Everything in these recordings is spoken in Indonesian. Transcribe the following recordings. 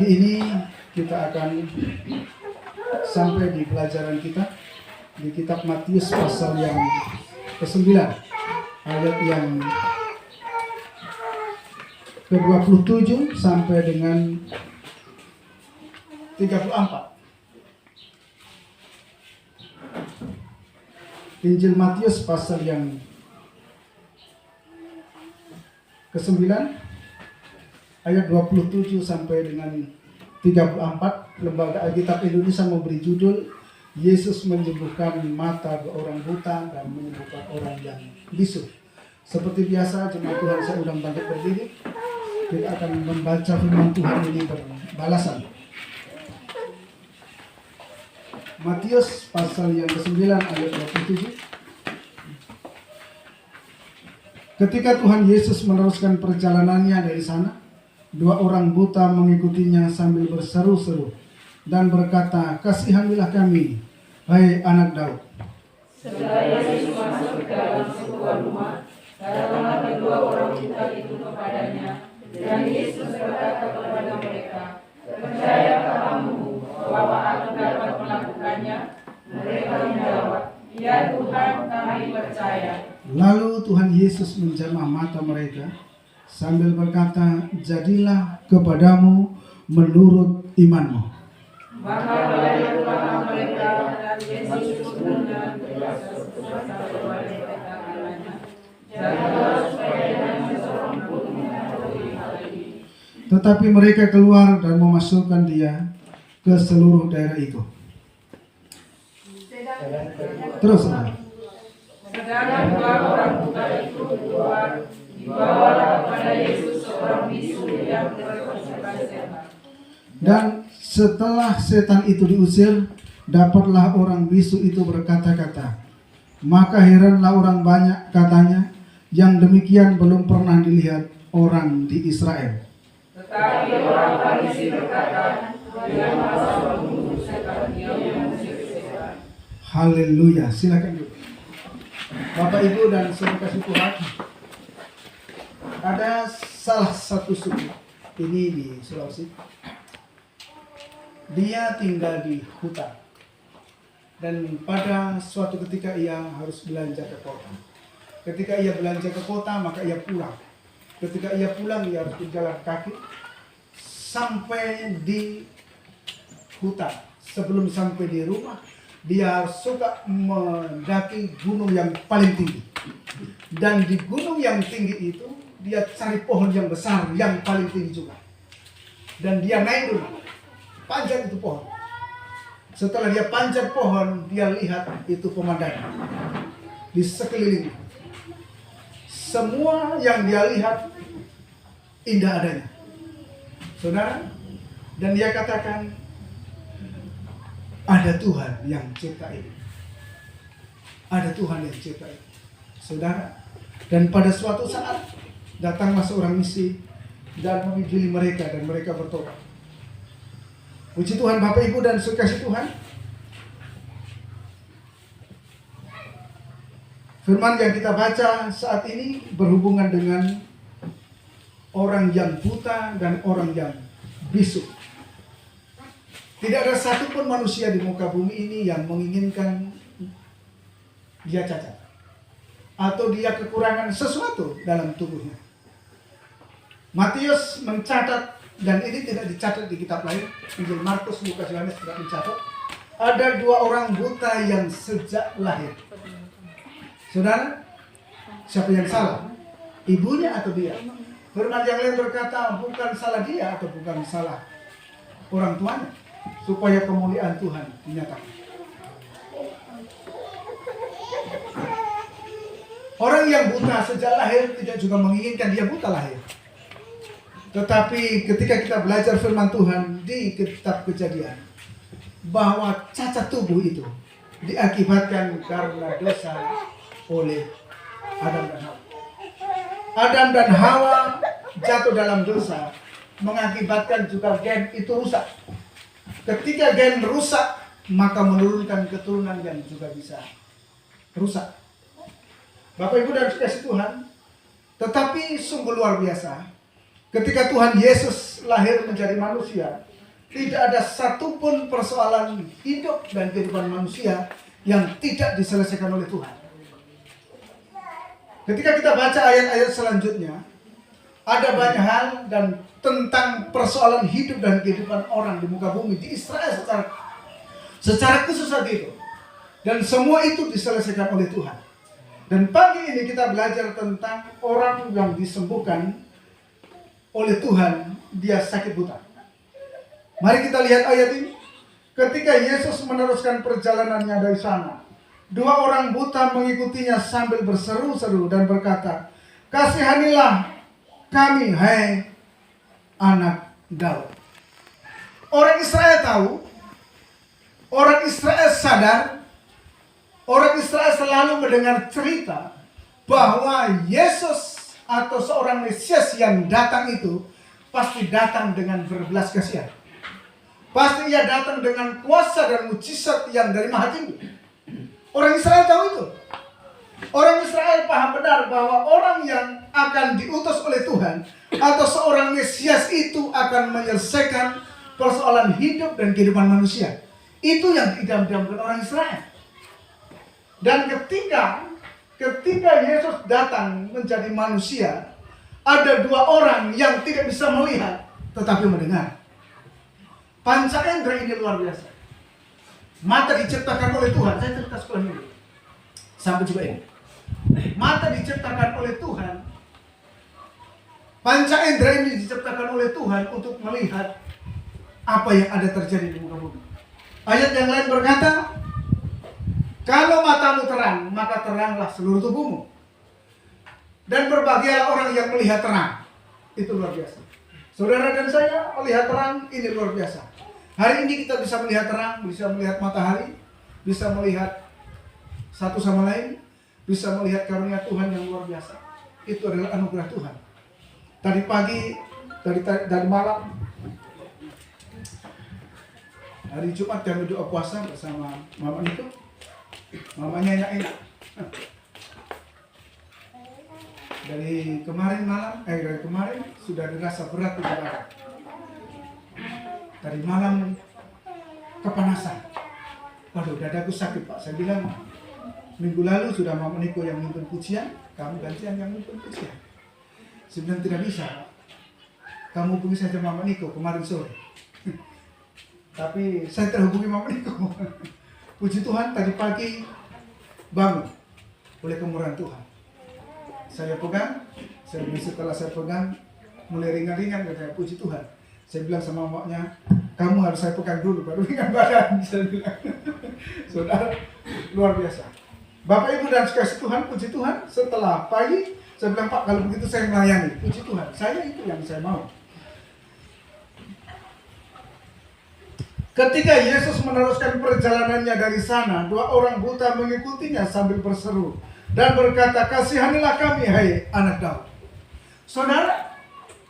Pagi ini kita akan sampai di pelajaran kita di kitab Matius pasal yang ke-9 ayat yang ke-27 sampai dengan 34. Injil Matius pasal yang ke-9 ayat 27 sampai dengan 34. Lembaga Alkitab Indonesia memberi judul Yesus menyembuhkan mata orang buta dan menyembuhkan orang yang bisu. Seperti biasa, jemaat Tuhan, saya undang bangkit berdiri. Kita akan membaca firman Tuhan ini berbalasan. Matius pasal yang ke-9 ayat 27. Ketika Tuhan Yesus meneruskan perjalanannya dari sana, 2 orang buta mengikutinya sambil berseru-seru dan berkata, "Kasihanilah kami, hai anak Daud." Setelah Yesus masuk ke dalam sebuah rumah, datanglah kedua orang buta itu kepadanya, dan Yesus berkata kepada mereka, "Percayakah kamu bahwa aku dapat melakukannya?" Mereka menjawab, "Ya Tuhan, kami percaya." Lalu Tuhan Yesus menjamah mata mereka sambil berkata, "Jadilah kepadamu menurut imanmu." Maka berlalulah mereka, dan Yesus pun dengan kuasa kepada mereka katanya, "Jagalah supaya jangan seorang pun mengetahui hal ini." Tetapi mereka keluar dan memasukkan dia ke seluruh daerah itu. Terus, Sedangkan 2 orang buta itu keluar, dibawalah kepada Yesus seorang bisu yang terpasukan setan. dan setelah setan itu diusir, dapatlah orang bisu itu berkata-kata. Maka heranlah orang banyak, katanya, yang demikian belum pernah dilihat orang di Israel. Tetapi orang Farisi berkata, "Dia masa membunuh setan, dia mengusir setan." Haleluya, silakan duduk. Bapak, Ibu, dan saudara kasih Tuhan, ada salah satu suku ini di Sulawesi. Dia tinggal di hutan, dan pada suatu ketika ia harus belanja ke kota. Ketika ia belanja ke kota, maka ia pulang. Ketika ia pulang, ia harus berjalan kaki sampai di hutan. Sebelum sampai di rumah, dia harus suka mendaki gunung yang paling tinggi. Dan di gunung yang tinggi itu, dia cari pohon yang besar, yang paling tinggi juga. Dan dia naik dulu, panjat itu pohon. Setelah dia panjat pohon, dia lihat itu pemandangan di sekelilingnya. Semua yang dia lihat indah adanya, saudara. Dan dia katakan, ada Tuhan yang cipta ini. Ada Tuhan yang cipta ini, saudara. Dan pada suatu saat datanglah seorang misi dan menginjili mereka, dan mereka bertobat. Puji Tuhan, Bapak, Ibu, dan kasih Tuhan. Firman yang kita baca saat ini berhubungan dengan orang yang buta dan orang yang bisu. Tidak ada satupun manusia di muka bumi ini yang menginginkan dia cacat atau dia kekurangan sesuatu dalam tubuhnya. Matius mencatat, dan ini tidak dicatat di kitab lain, Injil Markus, Lukas, Yohanes tidak mencatat, ada 2 orang buta yang sejak lahir. Saudara, siapa yang salah? Ibunya atau dia? Firman yang lain berkata, bukan salah dia atau bukan salah orang tuanya, supaya kemuliaan Tuhan dinyatakan. Orang yang buta sejak lahir tidak juga menginginkan dia buta lahir. Tetapi ketika kita belajar firman Tuhan di kitab Kejadian, bahwa cacat tubuh itu diakibatkan karena dosa oleh Adam dan Hawa. Adam dan Hawa jatuh dalam dosa, mengakibatkan juga gen itu rusak. Ketika gen rusak, maka menurunkan keturunan yang juga bisa rusak. Bapak, Ibu, dan kasih Tuhan, tetapi sungguh luar biasa. Ketika Tuhan Yesus lahir menjadi manusia, Tidak ada satupun persoalan hidup dan kehidupan manusia yang tidak diselesaikan oleh Tuhan. Ketika kita baca ayat-ayat selanjutnya, ada banyak hal dan tentang persoalan hidup dan kehidupan orang di muka bumi di Israel secara khusus saat itu. Dan semua itu diselesaikan oleh Tuhan. Dan pagi ini kita belajar tentang orang yang disembuhkan oleh Tuhan, dia sakit buta. Mari kita lihat ayat ini. Ketika Yesus meneruskan perjalanannya dari sana, 2 orang buta mengikutinya sambil berseru-seru dan berkata, "Kasihanilah kami, hai anak Daud." Orang Israel tahu, orang Israel sadar, orang Israel selalu mendengar cerita bahwa Yesus atau seorang Mesias yang datang itu pasti datang dengan berbelas kasihan. Pasti ia datang dengan kuasa dan mujizat yang dari Maha Tinggi. Orang Israel tahu itu. Orang Israel paham benar bahwa orang yang akan diutus oleh Tuhan atau seorang Mesias itu akan menyelesaikan persoalan hidup dan kehidupan manusia. Itu yang diidam-idamkan orang Israel. Dan ketika Yesus datang menjadi manusia, ada 2 orang yang tidak bisa melihat tetapi mendengar. Panca indera ini luar biasa. Mata diciptakan oleh Tuhan. Saya cerita sekolah ini sampai juga ini. Mata diciptakan oleh Tuhan. Panca indera ini diciptakan oleh Tuhan untuk melihat apa yang ada terjadi di muka bumi. Ayat yang lain berkata, "Kalau matamu terang, maka teranglah seluruh tubuhmu. Dan berbahagialah orang yang melihat terang." Itu luar biasa. Saudara dan saya melihat terang, ini luar biasa. Hari ini kita bisa melihat terang, bisa melihat matahari, bisa melihat satu sama lain, bisa melihat karunia Tuhan yang luar biasa. Itu adalah anugerah Tuhan. Tadi pagi, dari malam, hari Jumat kami doa puasa bersama Mama Niko. Mamanya enak-enak. Dari kemarin sudah dirasa berat di dada. Tadi malam kepanasan. Waduh, dadaku sakit, Pak. Saya bilang, minggu lalu sudah Mama Niko yang mimpin pujian, kamu gantian yang mimpin pujian. Saya bilang, tidak bisa, Pak. Kamu hubungi saja Mama Niko kemarin sore. Tapi saya terhubungi Mama Niko. Puji Tuhan, tadi pagi bangun oleh kemurahan Tuhan. Saya pegang, setelah saya pegang, mulai ringan-ringan, saya puji Tuhan. Saya bilang sama mamanya, kamu harus saya pegang dulu, baru ringan badan. Saya bilang, saudara, luar biasa. Bapak Ibu dan sekalian Tuhan, puji Tuhan, setelah pagi, saya bilang, Pak, kalau begitu saya melayani. Puji Tuhan, saya itu yang saya mau. Ketika Yesus meneruskan perjalanannya dari sana, 2 orang buta mengikutinya sambil berseru dan berkata, "Kasihanilah kami, hai anak Daud." Saudara,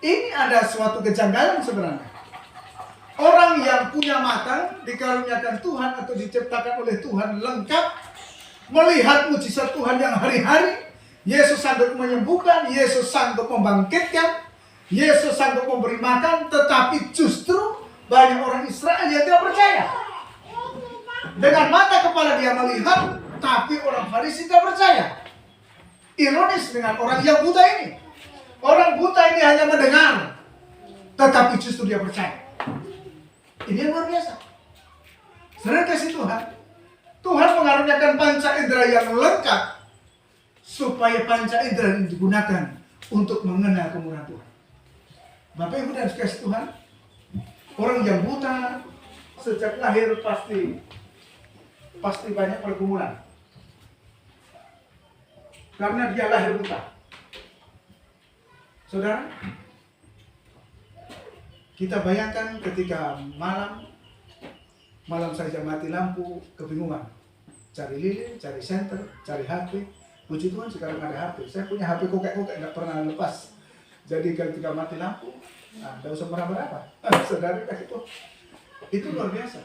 ini ada suatu kejanggalan sebenarnya. Orang yang punya mata, dikaruniakan Tuhan atau diciptakan oleh Tuhan lengkap, melihat mujizat Tuhan yang hari-hari, Yesus sanggup menyembuhkan, Yesus sanggup membangkitkan, Yesus sanggup memberi makan, tetapi justru banyak orang Israel yang tidak percaya. Dengan mata kepala dia melihat, tapi orang Farisi tidak percaya. Ironis dengan orang yang buta ini. Orang buta ini hanya mendengar, tetapi justru dia percaya. Ini yang luar biasa. Saudara kasih Tuhan, Tuhan mengaruniakan panca indera yang lengkap, supaya panca indera ini digunakan untuk mengenal kemurahan Tuhan. Bapak Ibu dan kasih Tuhan, orang yang buta sejak lahir pasti banyak pergumulan. Karena dia lahir buta. Saudara, kita bayangkan ketika malam saja mati lampu, kebingungan. Cari lilin, cari senter, cari HP. Puji Tuhan sekarang ada HP. Saya punya HP kokek-kokek, nggak pernah lepas. Jadi ketika mati lampu, tidak usah berapa-berapa. Saudara kasih Tuhan. Itu luar biasa.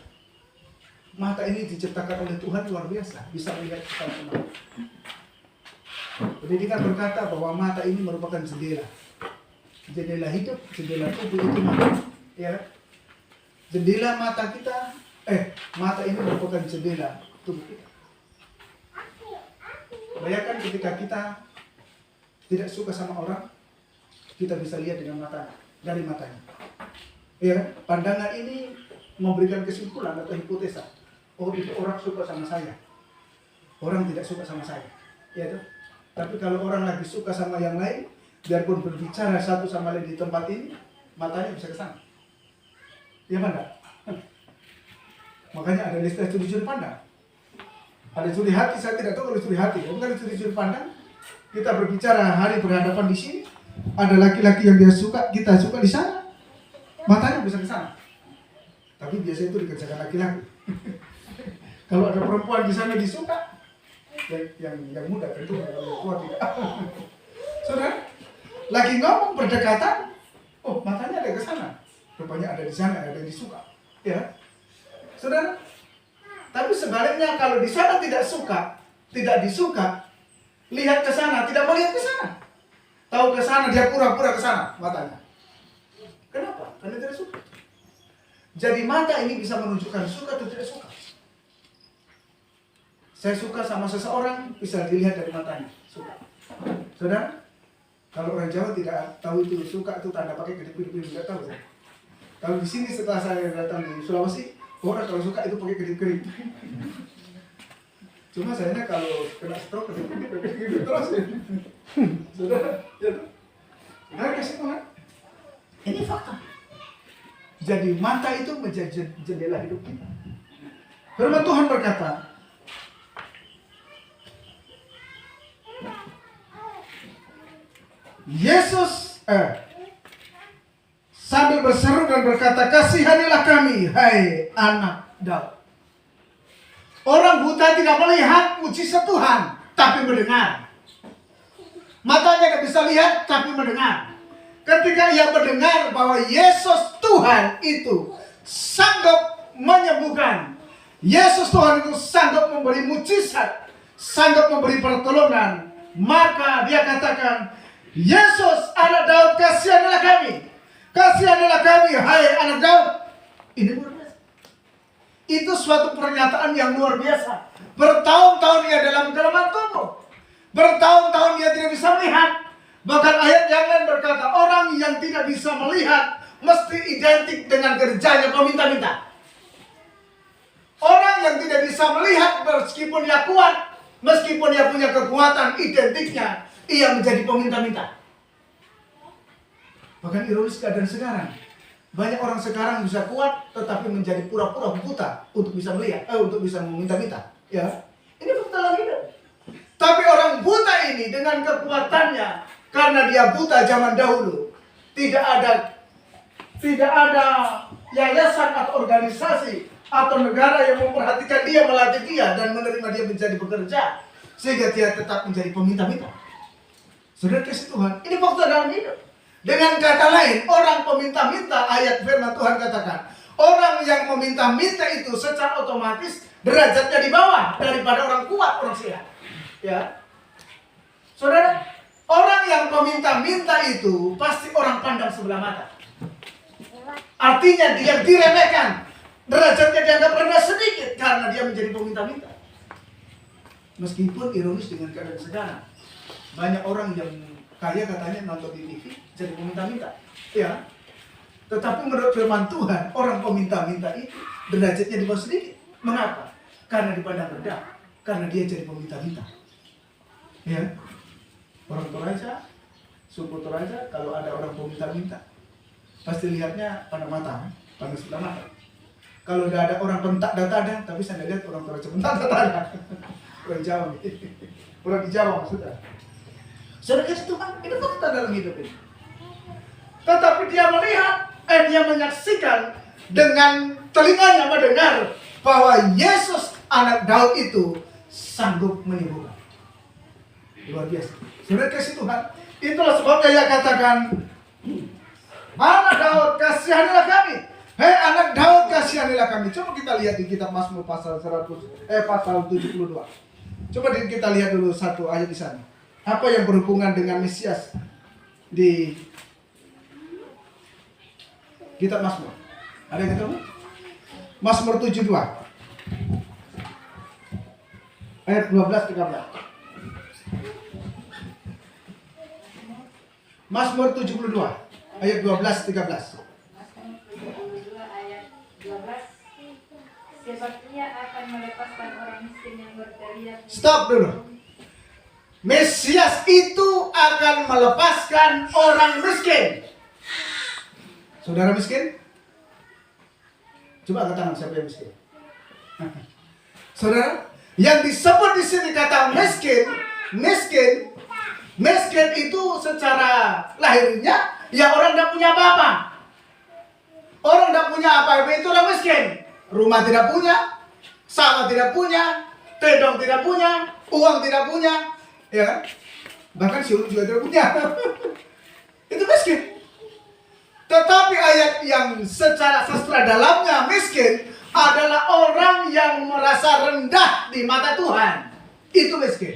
Mata ini diciptakan oleh Tuhan luar biasa. Bisa melihat kita semua. Pendidikan berkata bahwa mata ini merupakan jendela. Jendela hidup, jendela tubuh itu mata. Ya. Jendela mata kita, mata ini merupakan jendela tubuh kita. Bayangkan ketika kita tidak suka sama orang, kita bisa lihat dengan mata, dari matanya. Ya, pandangan ini memberikan kesimpulan atau hipotesa. Oh, itu orang suka sama saya. Orang tidak suka sama saya. Ya, tuh. Tapi kalau orang lagi suka sama yang lain, biarpun berbicara satu sama lain di tempat ini, matanya bisa ke sana. Ya mana? Makanya ada istilah curi-curi pandang. Ada curi hati, saya tidak tahu kalau curi hati. Bukan curi-curi pandang. Kita berbicara hari berhadapan di sini, ada laki-laki yang dia suka, kita suka di sana, matanya bisa ke sana. Tapi biasanya itu dikerjakan laki-laki. Kalau ada perempuan di sana disuka, yang muda tentu, yang tua tidak. Saudara, lagi ngomong berdekatan, oh matanya ada ke sana. Rupanya ada di sana, ada yang disuka. Ya, saudara. Tapi sebaliknya kalau di sana tidak suka, tidak disuka, lihat ke sana, tidak melihat ke sana. Tahu ke sana, dia pura-pura ke sana matanya. Kenapa? Karena tidak suka. Jadi mata ini bisa menunjukkan suka atau tidak suka. Saya suka sama seseorang, bisa dilihat dari matanya. Suka. Saudara, kalau orang Jawa tidak tahu itu suka itu tanda pakai kedip-kedip, tidak tahu saya. Kalau di sini setelah saya datang di Sulawesi, orang kalau suka itu pakai kedip-kedip. Cuma sayangnya kalau kena stroke kedip-kedip terus. Saudara, ya tuh. Saudara kasih Tuhan. Ini fakta. Jadi mata itu menjadi jendela hidup kita. Firman Tuhan berkata, Yesus sambil berseru dan berkata, kasihanilah kami, hai anak Daud. Orang buta tidak melihat mujizat Tuhan, tapi mendengar. Matanya tidak bisa lihat, tapi mendengar. Ketika ia mendengar bahwa Yesus Tuhan itu sanggup menyembuhkan, Yesus Tuhan itu sanggup memberi mujizat, sanggup memberi pertolongan, maka dia katakan, Yesus anak Daud, kasihanilah kami. Kasihanilah kami, hai anak Daud. Ini luar biasa. Itu suatu pernyataan yang luar biasa. Bertahun-tahun ia dalam kelemahan tubuh. Bertahun-tahun ia tidak bisa melihat. Bahkan ayat yang lain berkata, orang yang tidak bisa melihat mesti identik dengan kerjanya peminta-minta. Orang yang tidak bisa melihat meskipun dia kuat, meskipun dia punya kekuatan, identiknya ia menjadi peminta-minta. Bahkan ironis keadaan sekarang, banyak orang sekarang bisa kuat tetapi menjadi pura-pura buta untuk bisa melihat, untuk bisa meminta-minta. Ya, ini fakta dalam hidup. Tapi orang buta ini dengan kekuatannya, karena dia buta zaman dahulu, tidak ada yayasan atau organisasi atau negara yang memperhatikan dia, melatih dia dan menerima dia menjadi pekerja, sehingga dia tetap menjadi peminta-minta. Saudara kasih Tuhan, ini fakta dalam hidup. Dengan kata lain, orang peminta-minta, ayat firman Tuhan katakan, orang yang meminta-minta itu secara otomatis derajatnya di bawah daripada orang kuat, orang sehat. Ya, saudara, orang yang meminta-minta itu pasti orang pandang sebelah mata. Artinya dia diremehkan, derajatnya dianggap rendah sedikit karena dia menjadi peminta-minta. Meskipun ironis dengan keadaan sekarang, banyak orang yang kaya katanya nonton di TV jadi peminta-minta, ya. Tetapi menurut firman Tuhan, orang peminta-minta itu derajatnya di bawah sedikit. Mengapa? Karena dipandang rendah, karena dia jadi peminta-minta. Ya, orang Toraja, suku Toraja, kalau ada orang peminta-minta, pasti lihatnya pada mata, pada sebelah mata. Kalau udah ada orang pentak data, tapi saya lihat orang Toraja pentak data. Orang Jawa, orang di Jawa maksudnya. Saudara kasih Tuhan, itu fakta dalam hidup ini. Tetapi dia melihat, dia menyaksikan dengan telinganya mendengar bahwa Yesus anak Daud itu sanggup menyembuhkan. Luar biasa. Saudara kasih Tuhan, itulah sebabnya ia katakan, anak Daud, kasihanilah kami. Hei anak Daud, kasihanilah kami. Coba kita lihat di kitab Mazmur pasal 72. Coba kita lihat dulu satu ayat di sana. Apa yang berhubungan dengan Mesias di kitab Mazmur? Ada yang ketemu? Mazmur 72 ayat 12-13. Mazmur 72 ayat 12-13. Ayat 12. Sebab ia akan melepaskan orang miskin yang berteriak. Stop dulu. Mesias itu akan melepaskan orang miskin. Saudara miskin? Coba angkat tangan siapa yang miskin? Saudara, yang disebut di sini kata miskin itu secara lahirnya ya orang tidak punya apa-apa. Orang tidak punya apa-apa itu orang miskin. Rumah tidak punya, sawah tidak punya, tedong tidak punya, uang tidak punya, ya kan? Bahkan si Ulu juga tidak punya. Itu miskin. Tetapi ayat yang secara sastra dalamnya miskin adalah orang yang merasa rendah di mata Tuhan. Itu miskin.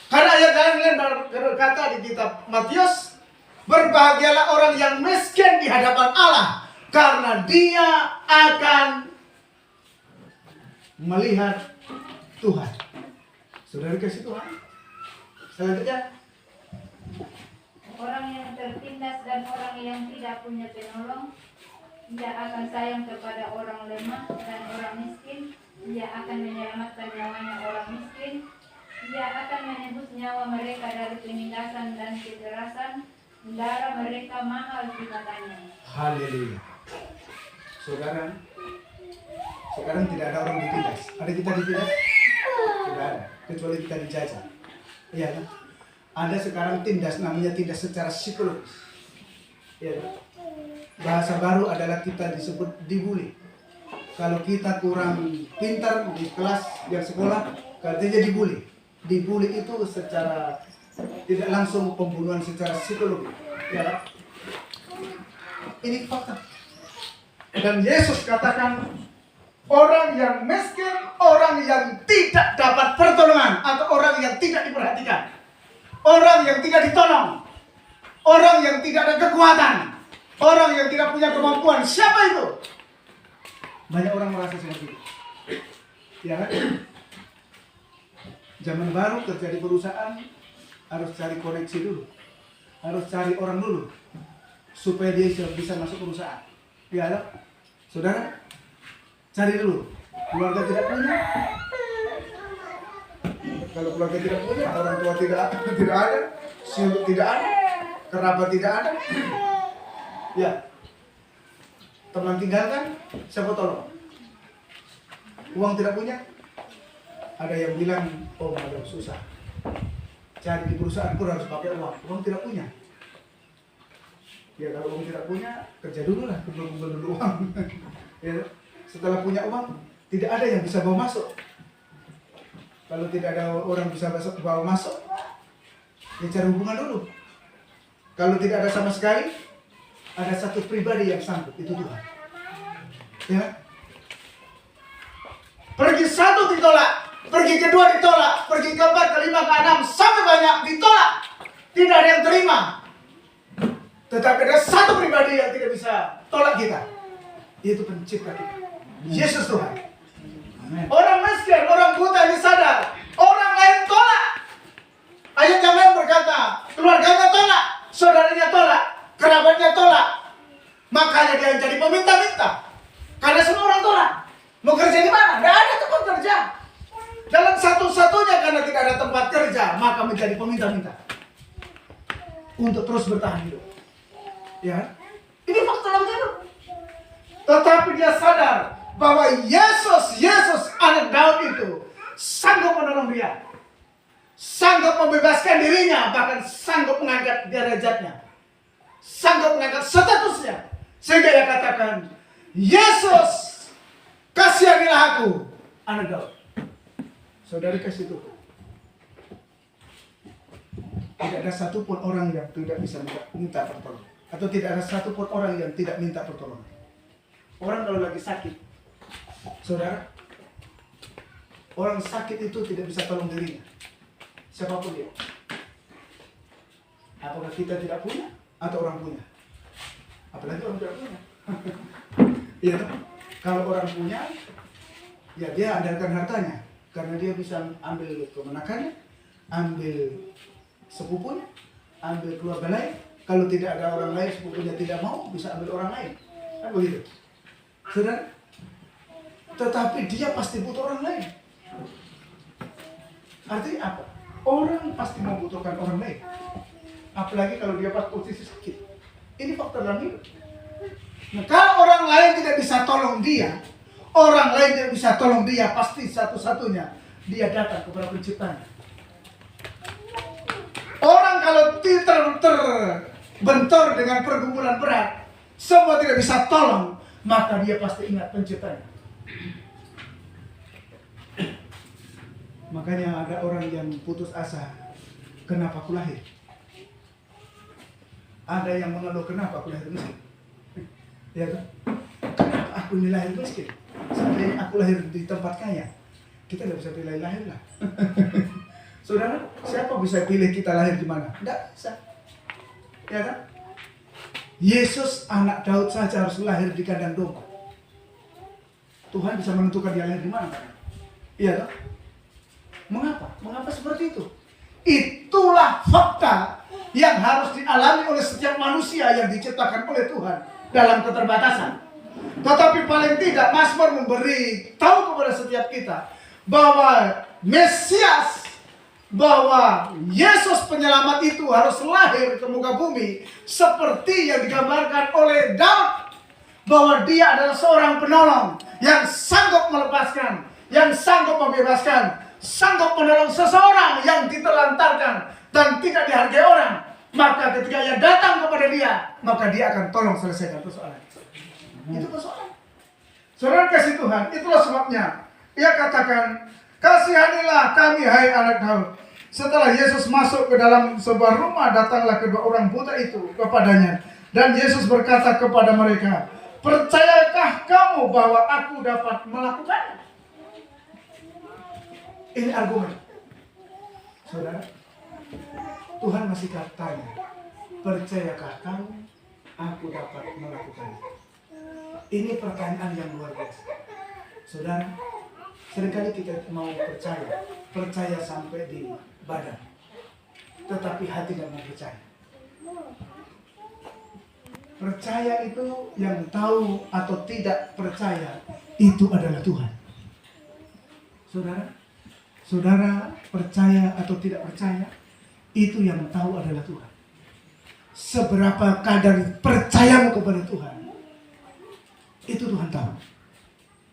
Karena ayat lain berkata di kitab Matius, berbahagialah orang yang miskin di hadapan Allah, karena dia akan melihat Tuhan. Saudara kasih Tuhan. Selanjutnya, Orang yang tertindas dan orang yang tidak punya penolong, ia akan sayang kepada orang lemah dan orang miskin. Ia akan menyelamatkan nyawanya orang miskin. Ia akan menebus nyawa mereka dari penindasan dan kekerasan. Darah mereka mahal di matanya. haleluya. Saudara, sekarang tidak ada orang ditindas. Ada kita ditindas? Tidak ada, kecuali kita dijajah. Iya kan? Ada sekarang tindas, namanya tindas secara psikologis. Iya kan? Bahasa baru adalah kita disebut dibully. Kalau kita kurang pintar di kelas yang sekolah, katanya dibully. Dibully itu secara tidak langsung pembunuhan secara psikologis. Ya kan? Ini fakta. Dan Yesus katakan, orang yang miskin, orang yang tidak dapat pertolongan, atau orang yang tidak diperhatikan, orang yang tidak ditolong, orang yang tidak ada kekuatan, orang yang tidak punya kemampuan, siapa itu? Banyak orang merasa seperti itu. Ya kan? Zaman baru terjadi perusahaan, harus cari koneksi dulu, harus cari orang dulu, supaya dia bisa masuk perusahaan. Ya kan? Saudara, cari dulu. Keluarga tidak punya. Kalau keluarga tidak punya, orang tua tidak ada, siapa tidak ada, kerabat tidak ada. Ya, teman tinggalkan, siapa tolong? Uang tidak punya. Ada yang bilang, oh malah susah. Cari di perusahaan pun harus pakai uang. Uang tidak punya. Ya kalau uang tidak punya, kerja dulu lah, kumpul dulu uang. Ya, setelah punya uang, tidak ada yang bisa bawa masuk. Kalau tidak ada orang bisa bawa masuk, ya cari hubungan dulu. Kalau tidak ada sama sekali, ada satu pribadi yang sanggup, itu Tuhan. Ya. Pergi satu ditolak, pergi kedua ditolak, pergi keempat, kelima, keenam, sampai banyak ditolak. Tidak ada yang terima. Tetapi ada satu pribadi yang tidak bisa tolak kita, yaitu pencipta kita, Yesus Tuhan. Orang miskin, orang buta ini sadar, orang lain tolak. Ayat yang lain berkata, keluarganya tolak, saudaranya tolak, kerabatnya tolak. Makanya dia jadi peminta-minta. Karena semua orang tolak. Mau kerja di mana? Tidak ada tempat kerja. Dalam satu-satunya karena tidak ada tempat kerja, maka menjadi peminta-minta untuk terus bertahan hidup. Ya, ini fakta dalam hidup. Tetapi dia sadar bahwa Yesus anak Daud itu sanggup menolong dia, sanggup membebaskan dirinya, bahkan sanggup mengangkat derajatnya, sanggup mengangkat statusnya, sehingga dia katakan, Yesus, kasihanilah aku, anak Daud. Saudari kasih Tuhan. Tidak ada satupun orang yang tidak bisa minta pertolongan, atau tidak ada satupun orang yang tidak minta pertolongan. Orang kalau lagi sakit, saudara, orang sakit itu tidak bisa tolong dirinya, siapapun dia. Apakah kita tidak punya atau orang punya? Apalagi orang tidak punya. Iya, Kalau orang punya, ya dia andalkan hartanya. Karena dia bisa ambil kemenakannya, ambil sepupunya, ambil keluarga lain. Kalau tidak ada orang lain, sepupunya tidak mau, bisa ambil orang lain. Kan begitu. Saudara? Tetapi dia pasti butuh orang lain. Artinya apa? Orang pasti membutuhkan orang lain. Apalagi kalau dia pas posisi sakit. Ini faktor dalam hidup. Nah, kalau orang lain tidak bisa tolong dia, orang lain tidak bisa tolong dia, pasti satu-satunya dia datang kepada penciptanya. Orang kalau terbentur dengan pergumulan berat, semua tidak bisa tolong, maka dia pasti ingat penciptanya. Makanya ada orang yang putus asa, kenapa aku lahir? Ada yang mengeluh, kenapa aku lahir miskin? Ya kan? Kenapa aku ini lahir miskin? Seandainya aku lahir di tempat kaya, kita tidak bisa pilih lahir lah. Saudara, siapa bisa pilih kita lahir di mana? Tidak bisa. Ya kan? Yesus anak Daud saja harus lahir di kandang domba. Tuhan bisa menentukan dia lahir di mana? Iya kan? Mengapa? Mengapa seperti itu? Itulah fakta yang harus dialami oleh setiap manusia yang diciptakan oleh Tuhan dalam keterbatasan. Tetapi paling tidak Mazmur memberi tahu kepada setiap kita bahwa Mesias, bahwa Yesus penyelamat itu harus lahir ke muka bumi seperti yang digambarkan oleh Daud, bahwa dia adalah seorang penolong yang sanggup melepaskan, yang sanggup membebaskan, sanggup menolong seseorang yang ditelantarkan dan tidak dihargai orang. Maka ketika ia datang kepada dia, maka dia akan tolong selesaikan persoalan. Itu persoalan. Saudara kasih Tuhan, itulah sebabnya ia katakan, kasihanilah kami hai anak Daud. Setelah Yesus masuk ke dalam sebuah rumah, datanglah kedua orang buta itu kepadanya. Dan Yesus berkata kepada mereka, percayakah kamu bahwa aku dapat melakukannya? Ini argumen. Saudara, Tuhan masih tanya, percayakah kamu aku dapat melakukannya? Ini pertanyaan yang luar biasa. Saudara, seringkali kita mau percaya sampai di badan, tetapi hati tidak mau percaya. Percaya itu yang tahu atau tidak percaya itu adalah Tuhan. Saudara percaya atau tidak percaya, itu yang tahu adalah Tuhan. Seberapa kadar percayamu kepada Tuhan, itu Tuhan tahu.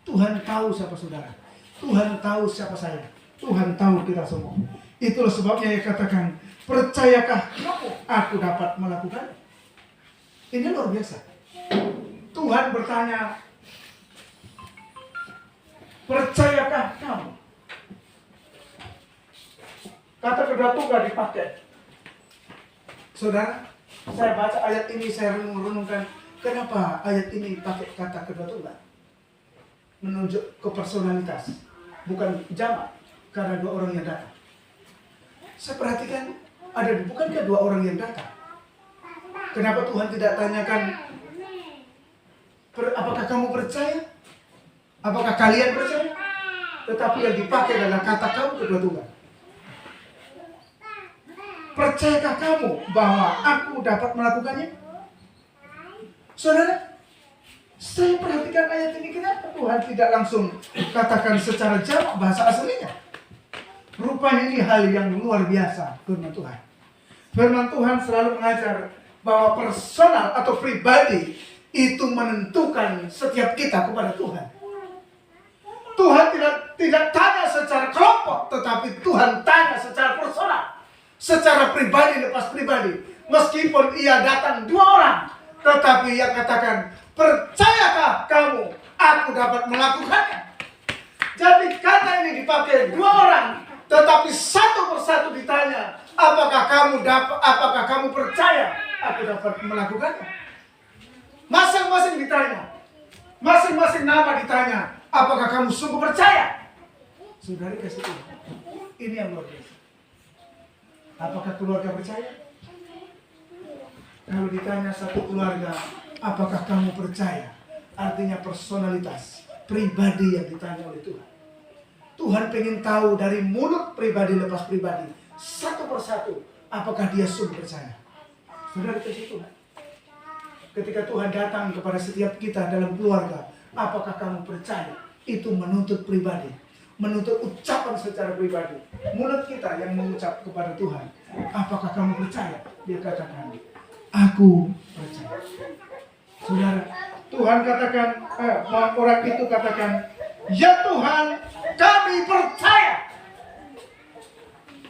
Tuhan tahu siapa saudara. Tuhan tahu siapa saya. Tuhan tahu kita semua. Itulah sebabnya ia katakan, percayakah kamu aku dapat melakukan? Ini luar biasa. Tuhan bertanya, percayakah kamu? Kata kedua tunggal dipakai. Saudara, saya baca ayat ini, saya renungkan, kenapa ayat ini pakai kata kedua tunggal? Menunjuk ke personalitas, bukan jamak, karena dua orang yang datang. Saya perhatikan, bukankah dua orang yang datang? Kenapa Tuhan tidak tanyakan, apakah kamu percaya? Apakah kalian percaya? Tetapi yang dipakai adalah kata kamu kedua tunggal. Percayakah kamu bahwa aku dapat melakukannya? Saudara, saya perhatikan ayat ini, kenapa Tuhan tidak langsung katakan secara jamak bahasa aslinya? Rupanya ini hal yang luar biasa firman Tuhan. Firman Tuhan selalu mengajar bahwa personal atau pribadi itu menentukan setiap kita kepada Tuhan. Tuhan tidak tanya secara kelompok, tetapi Tuhan tanya secara personal. Secara pribadi lepas pribadi. Meskipun ia datang dua orang, tetapi ia katakan, percayakah kamu aku dapat melakukannya? Jadi kata ini dipakai dua orang, tetapi satu persatu ditanya, apakah kamu percaya aku dapat melakukannya? Masing-masing ditanya, masing-masing nama ditanya, apakah kamu sungguh percaya? Saudari kasih Tuhan, ini yang luar biasa. Apakah keluarga percaya? Kalau ditanya satu keluarga, apakah kamu percaya artinya personalitas, pribadi yang ditanya oleh Tuhan. Tuhan pengen tahu dari mulut pribadi lepas pribadi, satu persatu, apakah dia sungguh percaya. Saudara, kasih Tuhan. Ketika Tuhan datang kepada setiap kita dalam keluarga, apakah kamu percaya? Itu menuntut pribadi, menuntut ucapan secara pribadi. Mulut kita yang mengucap kepada Tuhan, apakah kamu percaya? Dia katakan, aku percaya. Saudara, Tuhan katakan, orang itu katakan, ya Tuhan, kami percaya.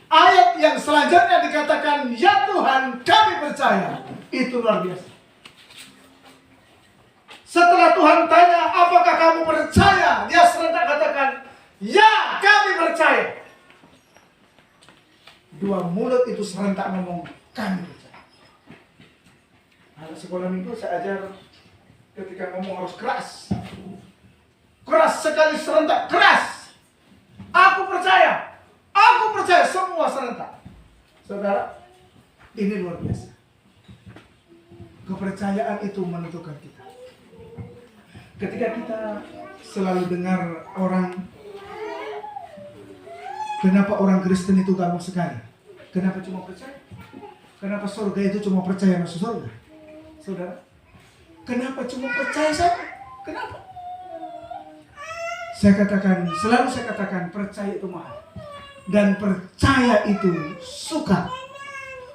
Ayat yang selanjutnya dikatakan, ya Tuhan, kami percaya. Itu luar biasa. Setelah Tuhan tanya, apakah kamu percaya? Dia serentak katakan, ya, kami percaya. Dua mulut itu serentak ngomong, kami percaya. Anak sekolah minggu saya ajar, ketika ngomong harus keras. Keras sekali, serentak, keras. Aku percaya. Aku percaya, semua serentak. Saudara, ini luar biasa. Kepercayaan itu menentukan kita. Ketika kita selalu dengar orang, kenapa orang Kristen itu gampang sekali? Kenapa cuma percaya? Kenapa surga itu cuma percaya masuk surga? Saudara, kenapa cuma percaya saja? Kenapa? Selalu saya katakan, percaya itu mahal. Dan percaya itu suka.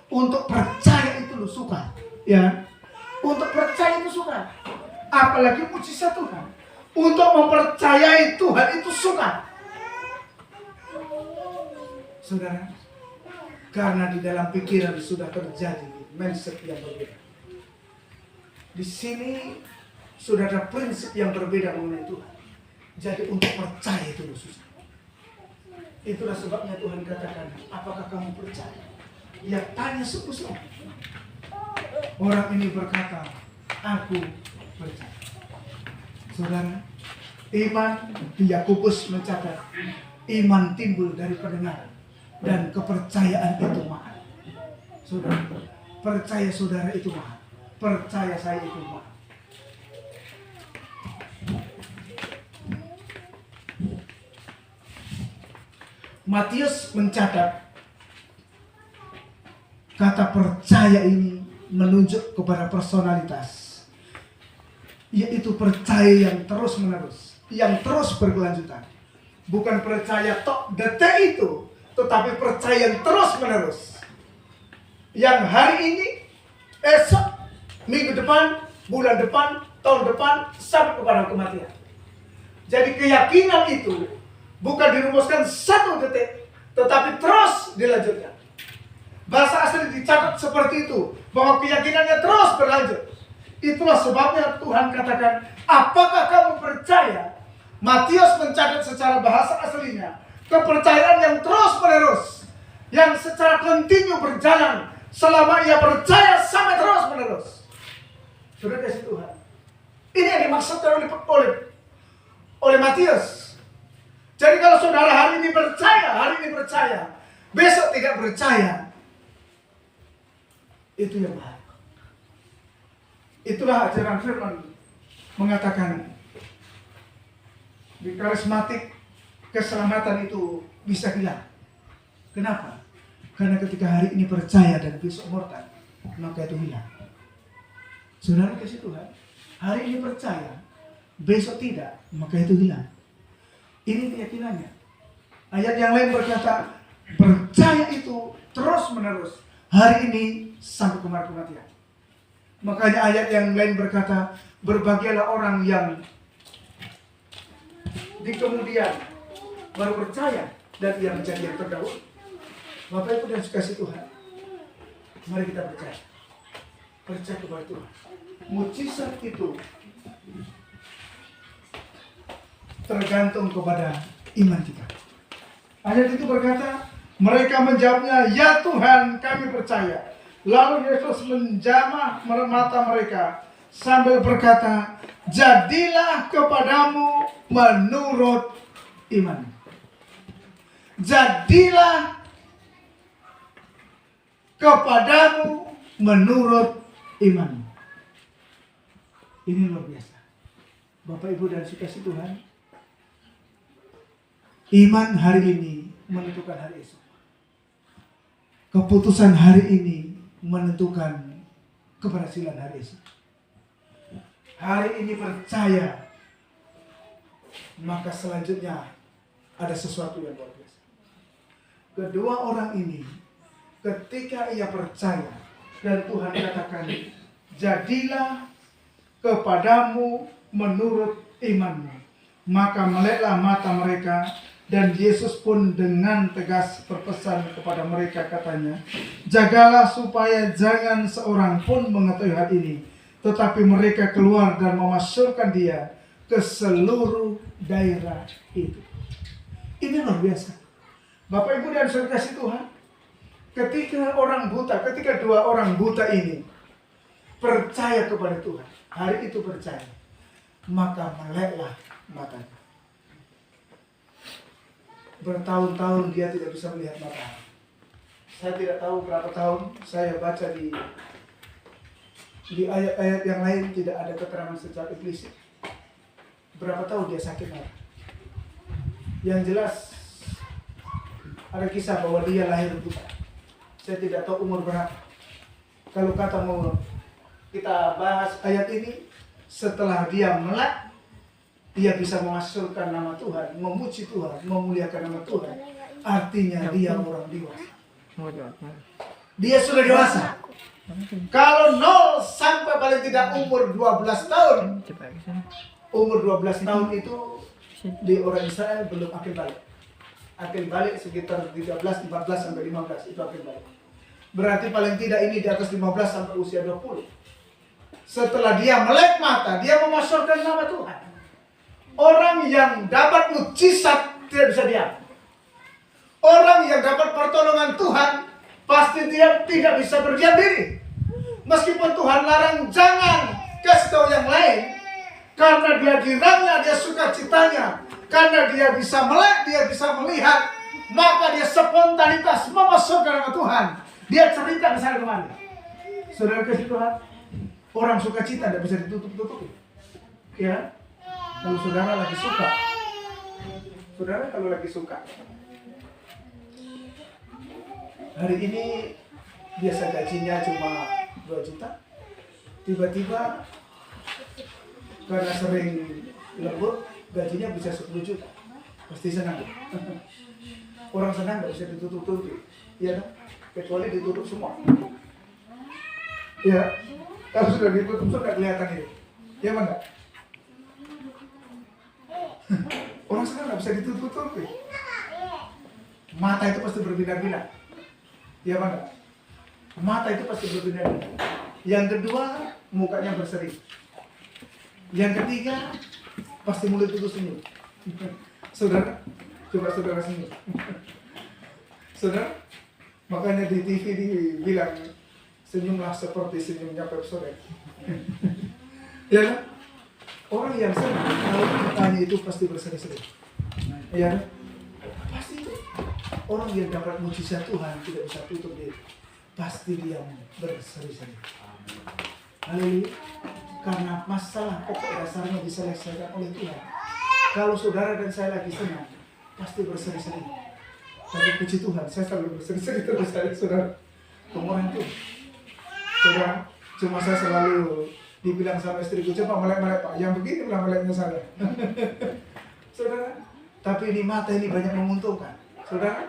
Untuk percaya itu lu suka. Ya. Untuk percaya itu suka. Apalagi mujizat Tuhan. Untuk mempercayai Tuhan itu suka. Saudara, karena di dalam pikiran sudah terjadi mindset yang berbeda. Di sini sudah ada prinsip yang berbeda mengenai Tuhan. Jadi untuk percaya itu susah. Itulah sebabnya Tuhan katakan, apakah kamu percaya? Dia tanya sungguh-sungguh. Orang ini berkata, aku percaya. Saudara, iman di Yakobus mencatat, iman timbul dari pendengaran dan kepercayaan itu mahal. Saudara, percaya saudara itu mahal. Percaya saya itu mahal. Matius mencatat kata percaya ini menunjuk kepada personalitas, yaitu percaya yang terus menerus, yang terus berkelanjutan. Bukan percaya tok detik itu, tetapi percaya yang terus menerus, yang hari ini, esok, minggu depan, bulan depan, tahun depan, sampai kepada kematian. Jadi keyakinan itu bukan dirumuskan satu detik, tetapi terus dilanjutkan. Bahasa asli dicatat seperti itu, bahwa keyakinannya terus berlanjut. Itulah sebabnya Tuhan katakan, apakah kamu percaya? Matius mencatat secara bahasa aslinya, kepercayaan yang terus menerus, yang secara kontinu berjalan, selama ia percaya sampai terus menerus. Sudah kasih Tuhan. Ini yang dimaksudkan oleh Matius. Jadi kalau saudara hari ini percaya, besok tidak percaya, itu yang bahaya. Itulah ajaran firman mengatakan di karismatik keselamatan itu bisa hilang. Kenapa? Karena ketika hari ini percaya dan besok murtad, maka itu hilang. Saudara kasih Tuhan, hari ini percaya, besok tidak, maka itu hilang. Ini keyakinannya. Ayat yang lain berkata, percaya itu terus menerus, hari ini sampai kematian. Makanya ayat yang lain berkata, berbahagialah orang yang di kemudian baru percaya dan ia menjadi yang terdahulu. Bapak Ibu dan kasih Tuhan, mari kita percaya. Percaya kepada Tuhan. Mujizat itu tergantung kepada iman kita. Ayat itu berkata, mereka menjawabnya, ya Tuhan, kami percaya. Lalu Yesus menjamah mata mereka sambil berkata, jadilah kepadamu menurut iman. Jadilah kepadamu menurut iman. Ini luar biasa. Bapak Ibu dan kasih Tuhan, iman hari ini menentukan hari esok. Keputusan hari ini menentukan keberhasilan hari esok. Hari ini percaya, maka selanjutnya ada sesuatu yang luar biasa. Kedua orang ini, ketika ia percaya dan Tuhan katakan, jadilah kepadamu menurut imanmu, maka meleklah mata mereka. Dan Yesus pun dengan tegas berpesan kepada mereka, katanya, jagalah supaya jangan seorang pun mengetahui hal ini, tetapi mereka keluar dan memasukkan dia ke seluruh daerah itu. Ini luar biasa. Bapak Ibu dan saudara kasih Tuhan, ketika dua orang buta ini percaya kepada Tuhan, hari itu percaya, maka meleklah matanya. Bertahun-tahun dia tidak bisa melihat mata. Saya tidak tahu berapa tahun saya baca di ayat-ayat yang lain tidak ada keterangan secara implisit berapa tahun dia sakit mata. Yang jelas ada kisah bahwa dia lahir buta. Saya tidak tahu umur berapa. Kalau kata mau kita bahas ayat ini, setelah dia melek, dia bisa menghasilkan nama Tuhan, memuji Tuhan, memuliakan nama Tuhan. Artinya dia orang dewasa. Dia sudah dewasa. Kalau 0 sampai paling tidak umur 12 tahun. Umur 12 tahun itu di orang Israel belum akil balik. Akil balik sekitar 13, 14 sampai 15 itu akil balik. Berarti paling tidak ini di atas 15 sampai usia 20. Setelah dia melek mata, dia memasukkan nama Tuhan. Orang yang dapat mujizat tidak bisa diam. Orang yang dapat pertolongan Tuhan pasti dia tidak bisa berdiam diri. Meskipun Tuhan larang jangan kasih tahu yang lain, karena dia girangnya, dia sukacitanya, karena dia bisa melek, dia bisa melihat, maka dia spontanitas memasukkan nama Tuhan. Dia cerita ke sana kemari. Saudara kasih Tuhan, orang sukacita tidak bisa ditutup-tutupi. Ya. Kalau saudara lagi suka, hari ini biasa gajinya cuma 2 juta, tiba-tiba karena sering lembur gajinya bisa 10 juta, pasti senang. Orang senang nggak bisa ditutup-tutupi, ya kan? Kecuali ditutup semua. Ya, kalau sudah ditutup sudah kelihatan itu, ya mana? Orang sekarang nggak bisa ditutup-tutupi. Mata itu pasti berbinar-binar. Ya mana? Mata itu pasti berbinar-binar. Yang kedua, mukanya berseri. Yang ketiga, pasti mulut itu senyum. Saudara, coba saudara senyum. Saudara, makanya di TV dibilang senyumlah seperti senyumnya Pep Sore. Ya kan? Orang yang senang, kalau mukanya itu pasti berseri-seri. Ya, pasti itu. Orang yang dapat mujizat Tuhan tidak bisa tutup diri. Pasti dia berseri-seri. Haleluya. Karena masalah pokok dasarnya diselesaikan oleh Tuhan. Kalau saudara dan saya lagi senang, pasti berseri-seri. Tapi puji Tuhan, saya selalu berseri-seri terus saudara. Kemurahan Tuhan. Saudara, cuma saya selalu dibilang sama istriku, coba melek-melek Pak, yang begini bilang meleknya saya. Saudara, tapi ini mata ini banyak menguntungkan. Saudara,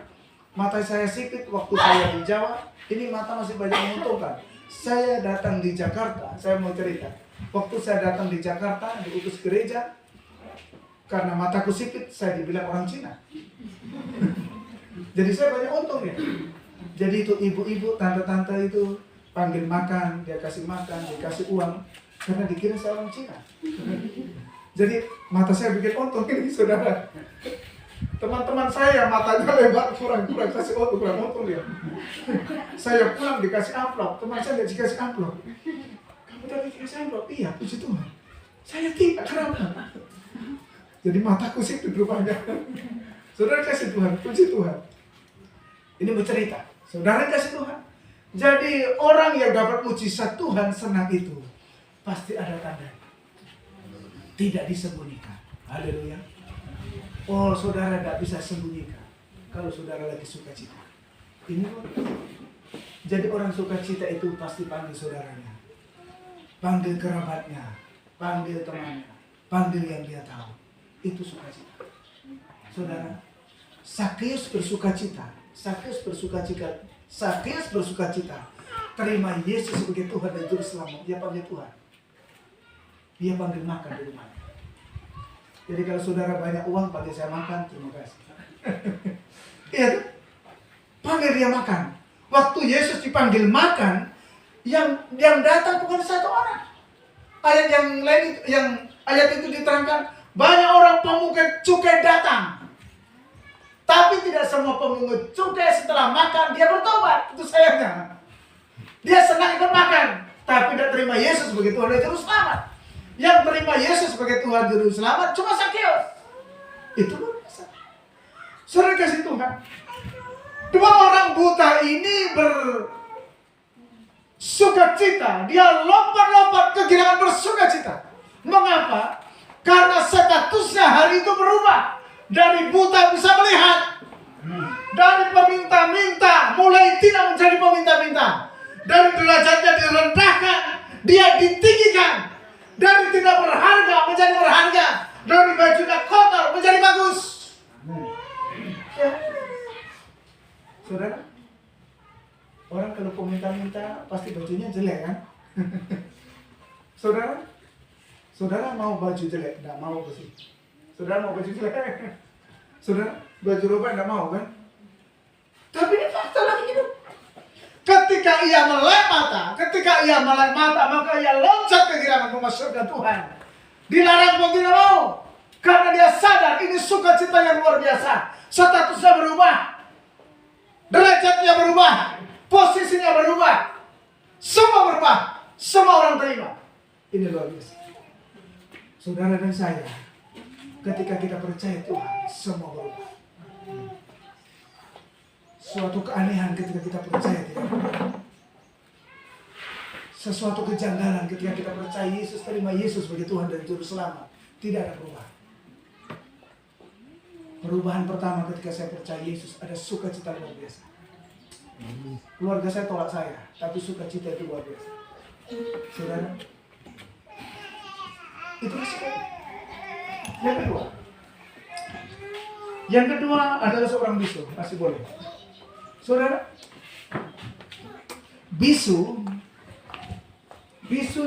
mata saya sipit waktu saya di Jawa, ini mata masih banyak menguntungkan. Saya datang di Jakarta, saya mau cerita. Waktu saya datang di Jakarta, diutus gereja, karena mataku sipit, saya dibilang orang Cina. Jadi saya banyak untung ya. Jadi itu ibu-ibu, tante-tante itu panggil makan, dia kasih makan, dia kasih uang, karena dikira saya orang Cina. Jadi mata saya bikin untung ini saudara. Teman-teman saya matanya lebar, kurang kasih untung, kurang untung dia. Saya pulang dikasih amplop, teman saya tidak dikasih amplop. Kamu tadi dikasih amplop? Iya, puji Tuhan. Saya tidak, kenapa? Jadi mataku sipit rupanya. Saudara kasih Tuhan, puji Tuhan. Ini bercerita, saudara kasih Tuhan. Jadi orang yang dapat mujizat Tuhan senang itu pasti ada tanda. tidak disembunyikan. Haleluya. Oh, saudara tidak bisa sembunyikan kalau saudara lagi sukacita. Ini loh. Jadi orang sukacita itu pasti panggil saudaranya, panggil kerabatnya, panggil temannya, panggil yang dia tahu. Itu sukacita. Saudara, Sakeus bersukacita. Sakeus bersukacita. Terima Yesus sebagai Tuhan dan Juru Selamat. Dia panggil Tuhan. Dia panggil makan di rumahnya. Jadi kalau saudara banyak uang, panggil saya makan, terima kasih. Iya, panggil dia makan. Waktu Yesus dipanggil makan, yang datang bukan satu orang. Ayat yang lain, ayat itu diterangkan, banyak orang pemungut cukai datang. Tapi tidak semua pemungut cukai setelah makan dia bertobat. Itu sayangnya. Dia senang ikut makan, tapi tidak terima Yesus sebagai Tuhan dan Juru Selamat. Yang terima Yesus sebagai Tuhan Juru Selamat cuma Sakeus. Itu luar biasa. Saudara kasih Tuhan. Dua orang buta ini bersukacita. Dia lompat-lompat ke girangan bersukacita. Mengapa? Karena statusnya hari itu berubah. Dari buta bisa melihat. Dari peminta-minta mulai tidak menjadi peminta-minta. Dari derajatnya direndahkan, dia ditinggikan. Dari tidak berharga menjadi berharga. Dari bajunya kotor menjadi bagus. Ya. Saudara, orang kalau peminta-minta pasti bajunya jelek kan? Saudara mau baju jelek, tidak mau bersih. Saudara mau baju jelek, saudara baju robek tidak mau kan? Tapi ini fakta lagi hidup. Ketika ia melek mata, maka ia loncat ke girangan rumah surga Tuhan. Dilarang pun tidak mau, karena dia sadar ini sukacita yang luar biasa. Statusnya berubah, derajatnya berubah, posisinya berubah, semua berubah, semua orang terima. Ini luar biasa. Saudara dan saya, ketika kita percaya Tuhan, semua berubah. Suatu keanehan ketika kita percaya tidak berubah. Sesuatu kejanggalan ketika kita percaya Yesus, terima Yesus sebagai Tuhan dan Juru Selamat, tidak ada perubahan. Perubahan pertama ketika saya percaya Yesus, ada sukacita luar biasa. Keluarga saya tolak saya, tapi sukacita itu luar biasa. Saudara, itu risiko. Yang kedua adalah seorang bisu, masih boleh. Saudara, bisu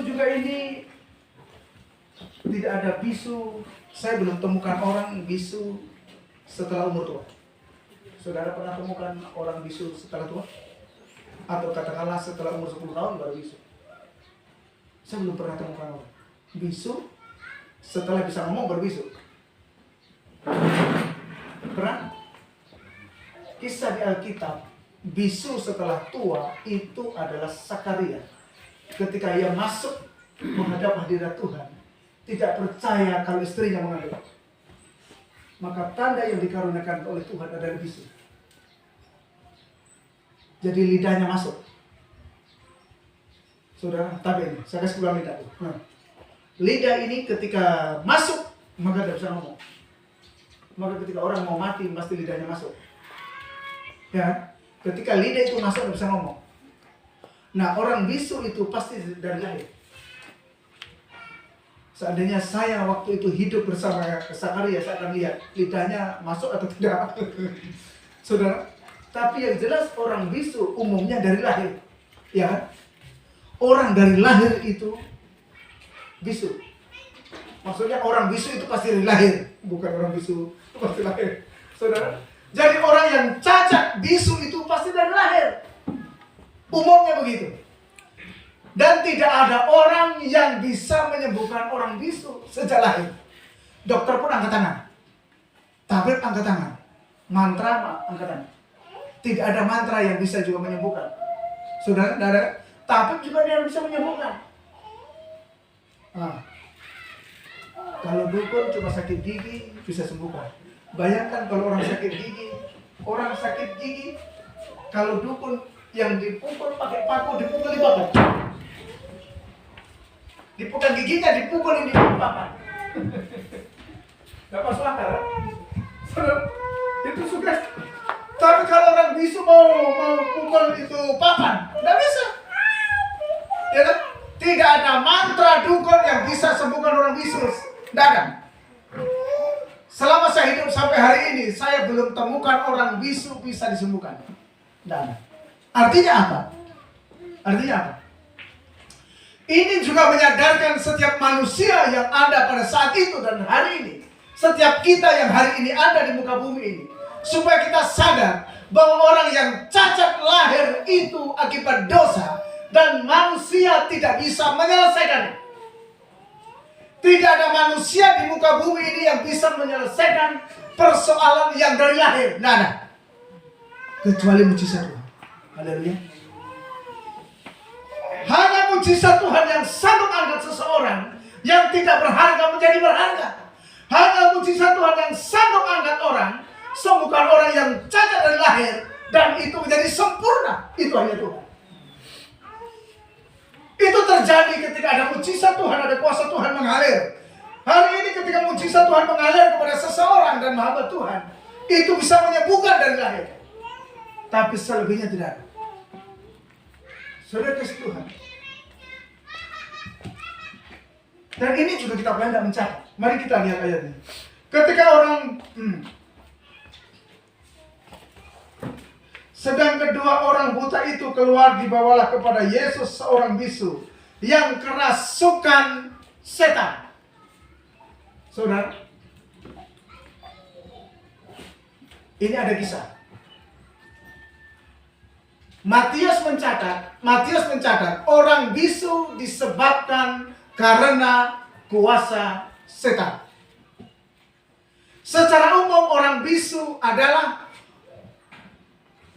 juga ini tidak ada bisu. Saya belum temukan orang bisu setelah umur tua. Saudara pernah temukan orang bisu setelah tua? Atau katakanlah setelah umur 10 tahun baru bisu? Saya belum pernah temukan orang bisu setelah bisa ngomong baru bisu. Pernah? Kisah di Alkitab, bisu setelah tua itu adalah Sakaria. Ketika ia masuk menghadap hadirat Tuhan, tidak percaya kalau istrinya mengandung. Maka tanda yang dikaruniakan oleh Tuhan adalah bisu. Jadi lidahnya masuk. Saudara, tapi ini, saya kasih ulang lidah. Lidah ini ketika masuk, maka tidak bisa ngomong. Maka ketika orang mau mati, pasti lidahnya masuk. Ya, ketika lidah itu masuk, tidak bisa ngomong. Nah, orang bisu itu pasti dari lahir. Seandainya saya waktu itu hidup bersama Sakaria, saya akan lihat lidahnya masuk atau tidak. Saudara, tapi yang jelas orang bisu umumnya dari lahir. Ya, orang dari lahir itu bisu. Maksudnya orang bisu itu pasti dari lahir, bukan orang bisu itu pasti lahir. Saudara, jadi orang yang cacat bisu itu pasti dari lahir. Umumnya begitu. Dan tidak ada orang yang bisa menyembuhkan orang bisu sejak lahir. Dokter pun angkat tangan. Tabib angkat tangan. Mantra angkat tangan. Tidak ada mantra yang bisa juga menyembuhkan. Saudara, tabib juga dia bisa menyembuhkan. Nah, kalau dukun cuma sakit gigi bisa sembuhkan. Bayangkan kalau orang sakit gigi, kalau dukun yang dipukul pakai paku, dipukul di bapak. Dipukul giginya, dipukul ini di bapak. Gak masuk akal. Itu sudah. Tapi kalau orang bisu mau pukul itu papan, tidak bisa. Ya kan? Tidak ada mantra dukun yang bisa sembuhkan orang bisu. Tidak ada. Selama saya hidup sampai hari ini, saya belum temukan orang bisu bisa disembuhkan. Tidak ada. Artinya apa? Artinya apa? Ini juga menyadarkan setiap manusia yang ada pada saat itu dan hari ini. Setiap kita yang hari ini ada di muka bumi ini. Supaya kita sadar bahwa orang yang cacat lahir itu akibat dosa. Dan manusia tidak bisa menyelesaikannya. Tidak ada manusia di muka bumi ini yang bisa menyelesaikan persoalan yang dari lahir. Tidak ada. Kecuali mujizat Tuhan. Haleluya. Hanya mujizat Tuhan yang sanggup angkat seseorang yang tidak berharga menjadi berharga. Hanya mujizat Tuhan yang sanggup angkat orang, sembuhkan orang yang cacat dari lahir, dan itu menjadi sempurna. Itu hanya Tuhan. Itu terjadi ketika ada mujizat Tuhan, ada kuasa Tuhan mengalir. Hari ini ketika mujizat Tuhan mengalir kepada seseorang dan hamba Tuhan, itu bisa menyembuhkan dari lahir. Tapi selebihnya tidak ada. Saudara kasih Tuhan. Dan ini juga kita belanja mencatat. Mari kita lihat ayatnya. Ketika orang sedang kedua orang buta itu keluar, dibawalah kepada Yesus seorang bisu yang kerasukan setan. Saudara, ini ada kisah. Matius mencatat orang bisu disebabkan karena kuasa setan. Secara umum orang bisu adalah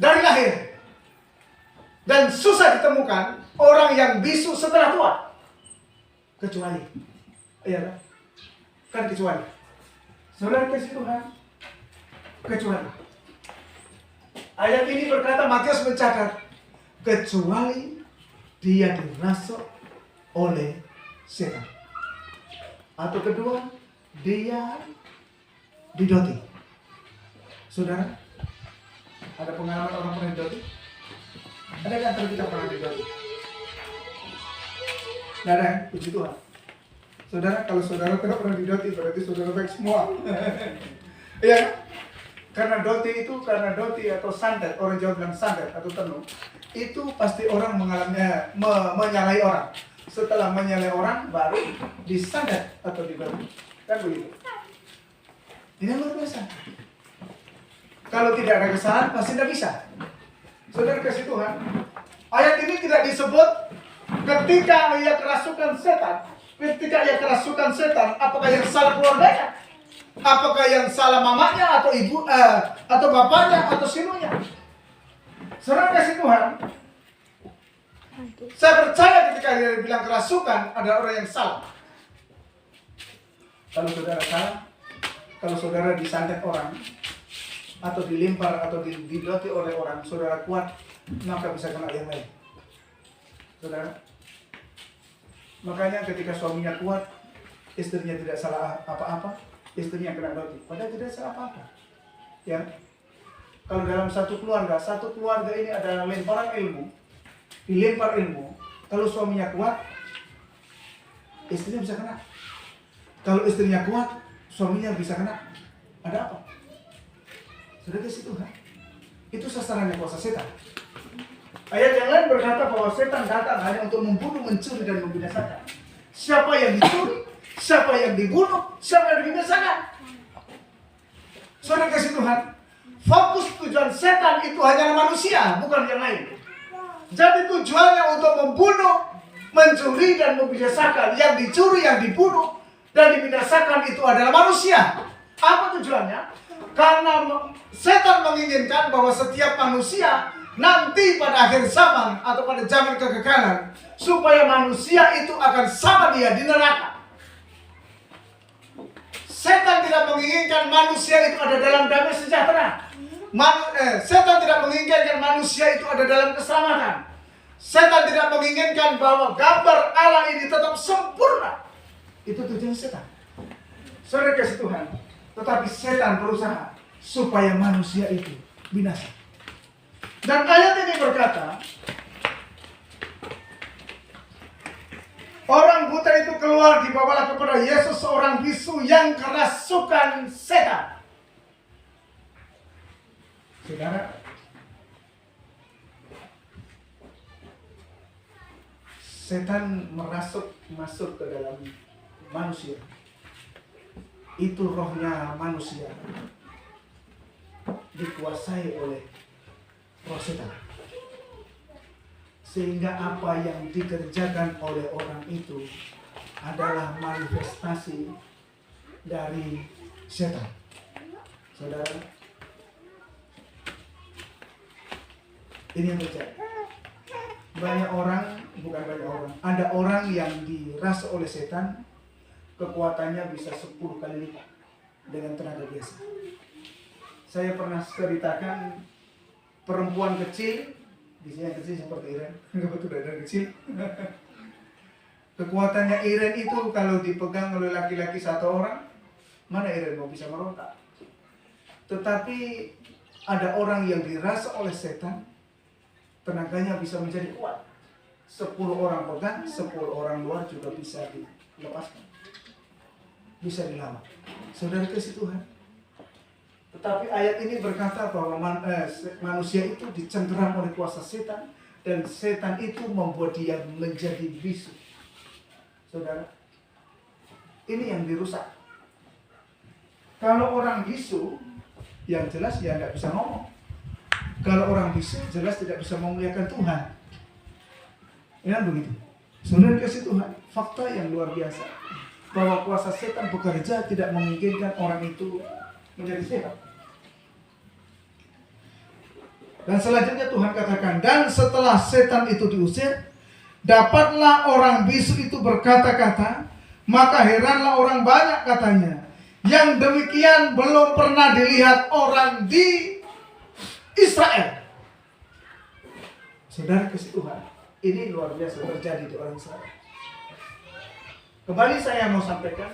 dari lahir. Dan susah ditemukan orang yang bisu setelah tua. Kecuali. Iya kan kecuali. Saudara kasih Tuhan. Kecuali. Ayat ini berkata, Matius mencatat, kecuali dia dirasuk oleh setan. Atau kedua, dia didoti. Saudara, ada pengalaman orang pernah didoti? Ada kan antara kita pernah didoti? Tidak ada, puji Tuhan. Saudara, kalau saudara tidak pernah didoti, berarti saudara baik semua. Iya. Karena doti atau santet, orang Jawa bilang santet atau tenung, itu pasti orang mengalaminya, menyalahi orang. Setelah menyalahi orang, baru disantet atau didoti. Kan begitu. Ini luar biasa. Kalau tidak ada kesalahan, pasti tidak bisa. Saudara kasih Tuhan. Ayat ini tidak disebut ketika ia kerasukan setan. Ketika ia kerasukan setan, apakah yang salah keluarganya? Apakah yang salah mamanya atau ibu atau bapaknya atau silunya? Saudara kasih Tuhan. Saya percaya ketika dia bilang kerasukan ada orang yang salah. Kalau saudara salah, kalau saudara disantet orang atau dilempar atau didoti oleh orang, saudara kuat, maka bisa kena yang lain. Saudara. Makanya ketika suaminya kuat, istrinya tidak salah apa-apa, istrinya kena doti. Padahal tidak salah apa-apa. Ya. Kalau dalam satu keluarga ini ada lemparan ilmu, dilempar ilmu. Kalau suaminya kuat, istrinya bisa kena. Kalau istrinya kuat, suaminya bisa kena. Ada apa? Sudah kasih Tuhan. Itu sasarannya kuasa setan. Ayat yang lain berkata bahwa setan datang hanya untuk membunuh, mencuri, dan membinasakan. Siapa yang dicuri, siapa yang dibunuh, siapa yang dibinasakan. Saudara kasih Tuhan, fokus tujuan setan itu hanyalah manusia, bukan yang lain. Jadi tujuannya untuk membunuh, mencuri, dan membinasakan. Yang dicuri, yang dibunuh, dan dibinasakan itu adalah manusia. Apa tujuannya? Karena setan menginginkan bahwa setiap manusia nanti pada akhir zaman atau pada zaman kekekalan, supaya manusia itu akan sama dia di neraka. Setan tidak menginginkan manusia itu ada dalam damai sejahtera. Setan tidak menginginkan manusia itu ada dalam keselamatan. Setan tidak menginginkan bahwa gambar Allah ini tetap sempurna. Itu tujuan setan. Saudara kasih Tuhan, tetapi setan berusaha supaya manusia itu binasa. Dan ayat ini berkata, orang buta itu keluar, dibawalah kepada Yesus seorang bisu yang kerasukan setan. Saudara, setan masuk ke dalam manusia. Itu rohnya manusia dikuasai oleh roh setan. Sehingga apa yang dikerjakan oleh orang itu adalah manifestasi dari setan. Saudara, ini yang terjadi. Ada orang yang dirasa oleh setan, kekuatannya bisa 10 kali lipat dengan tenaga biasa. Saya pernah ceritakan perempuan kecil, biasanya kecil seperti Iren, kebetulan dari kecil. Kekuatannya Iren itu kalau dipegang oleh laki-laki satu orang, mana Iren mau bisa merontak. Tetapi ada orang yang dirasa oleh setan, tenaganya bisa menjadi kuat. 10 orang pegang, 10 orang luar juga bisa dilepaskan, bisa dilawan. Saudara kasih Tuhan. Tetapi ayat ini berkata bahwa manusia itu dicengkeram oleh kuasa setan, dan setan itu membuat dia menjadi bisu. Saudara, ini yang dirusak. Kalau orang bisu, yang jelas ya tidak bisa ngomong. Kalau orang bisu jelas tidak bisa memuliakan Tuhan. Ya begitu. Saudara kasih Tuhan, fakta yang luar biasa bahwa kuasa setan bekerja tidak memungkinkan orang itu menjadi sehat. Dan selanjutnya Tuhan katakan, dan setelah setan itu diusir, dapatlah orang bisu itu berkata-kata, maka heranlah orang banyak katanya, yang demikian belum pernah dilihat orang di Israel. Saudara kasih Tuhan, ini luar biasa terjadi di orang Israel. Kembali saya mau sampaikan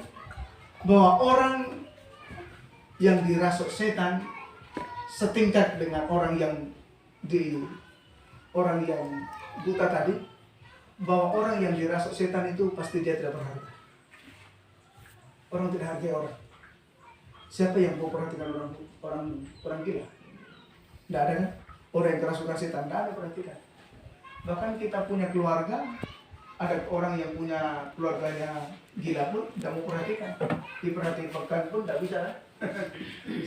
bahwa orang yang dirasuk setan setingkat dengan orang yang buta tadi, bahwa orang yang dirasuk setan itu pasti dia tidak berharga. Orang tidak hargai orang. Siapa yang mau perhatikan orang gila? Tidak ada kan? Orang yang kerasukan setan tidak ada perhatikan. Bahkan kita punya keluarga, ada orang yang punya keluarganya gila pun tidak mau perhatikan, diperhatikan pun tidak bisa.